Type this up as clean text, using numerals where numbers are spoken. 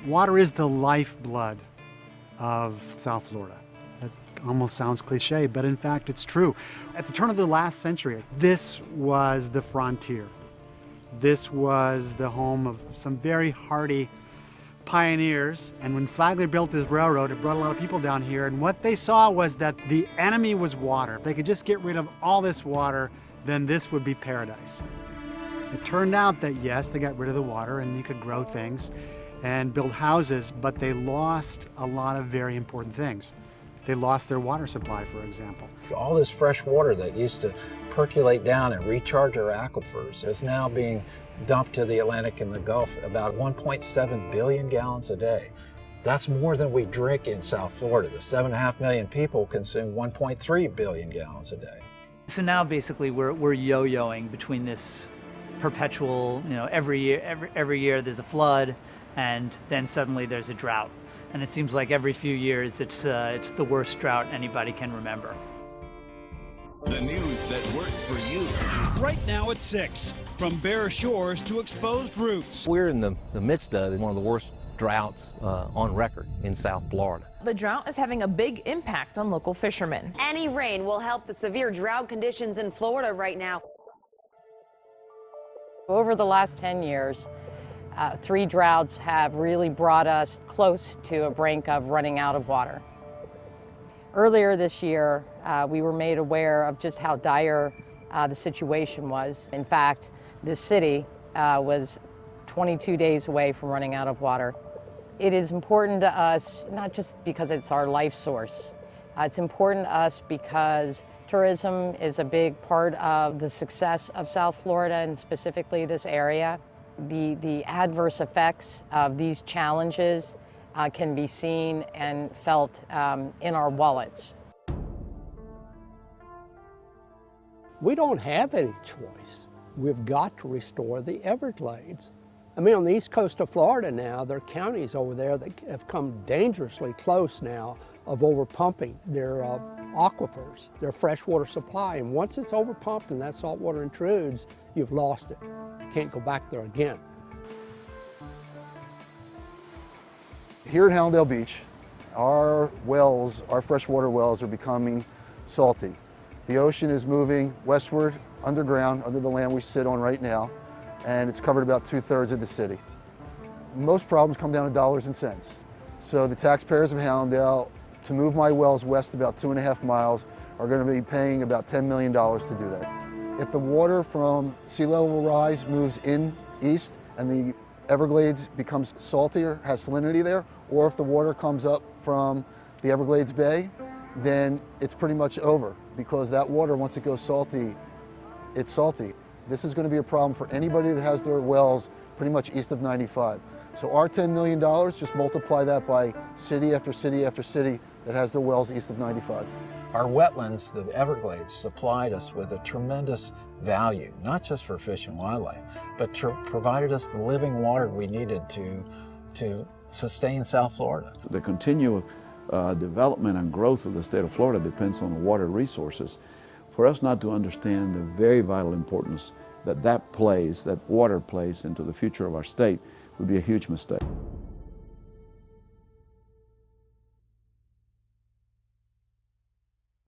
Water is the lifeblood of South Florida. That almost sounds cliche, but in fact it's true. At the turn of the last century, this was the frontier. This was the home of some very hardy pioneers, and when Flagler built his railroad, it brought a lot of people down here, and what they saw was that the enemy was water. If they could just get rid of all this water, then this would be paradise. It turned out that yes, they got rid of the water and you could grow things and build houses, but they lost a lot of very important things. They lost their water supply, for example. All this fresh water that used to percolate down and recharge our aquifers is now being dumped to the Atlantic and the Gulf, about 1.7 billion gallons a day. That's more than we drink in South Florida. The 7.5 million people consume 1.3 billion gallons a day. So now basically we're yo-yoing between this perpetual, every year there's a flood, and then suddenly there's a drought. And it seems like every few years it's the worst drought anybody can remember. The news that works for you. Right now at 6, from bare shores to exposed roots. We're in the midst of one of the worst droughts on record in South Florida. The drought is having a big impact on local fishermen. Any rain will help the severe drought conditions in Florida right now. Over the last 10 years, 3 droughts have really brought us close to a brink of running out of water. Earlier this year, we were made aware of just how dire the situation was. In fact, this city was 22 days away from running out of water. It is important to us, not just because it's our life source. It's important to us because tourism is a big part of the success of South Florida, and specifically this area. The adverse effects of these challenges can be seen and felt in our wallets. We don't have any choice. We've got to restore the Everglades. I mean, on the east coast of Florida now, there are counties over there that have come dangerously close now of overpumping their aquifers, their freshwater supply. And once it's overpumped and that salt water intrudes, you've lost it. You can't go back there again. Here at Hallandale Beach, our wells, our freshwater wells, are becoming salty. The ocean is moving westward, underground, under the land we sit on right now, and it's covered about 2/3 of the city. Most problems come down to dollars and cents. So the taxpayers of Hallandale, to move my wells west about 2.5 miles, are going to be paying about $10 million to do that. If the water from sea level rise moves in east and the Everglades becomes saltier, has salinity there, or if the water comes up from the Everglades Bay, then it's pretty much over, because that water, once it goes salty, it's salty. This is going to be a problem for anybody that has their wells pretty much east of 95. So our $10 million, just multiply that by city after city after city that has their wells east of 95. Our wetlands, the Everglades, supplied us with a tremendous value, not just for fish and wildlife, but provided us the living water we needed to sustain South Florida. The continual development and growth of the state of Florida depends on water resources. For us not to understand the very vital importance that water plays into the future of our state would be a huge mistake.